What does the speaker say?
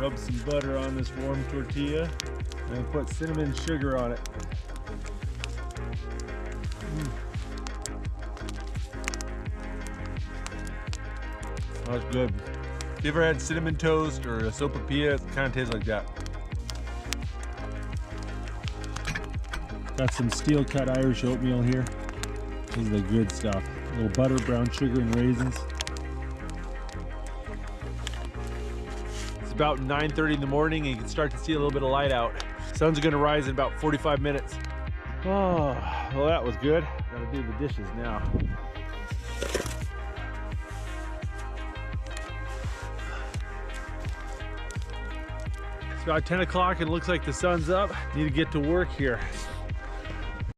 Rub some butter on this warm tortilla and put cinnamon sugar on it. That's good. If you ever had cinnamon toast or a sopapilla, it kind of tastes like that. Got some steel cut Irish oatmeal here. This is the good stuff. A little butter, brown sugar, and raisins. It's about 9:30 in the morning and you can start to see a little bit of light out. Sun's gonna rise in about 45 minutes. Oh, well that was good. Gotta do the dishes now. It's about 10 o'clock and it looks like the sun's up. Need to get to work here.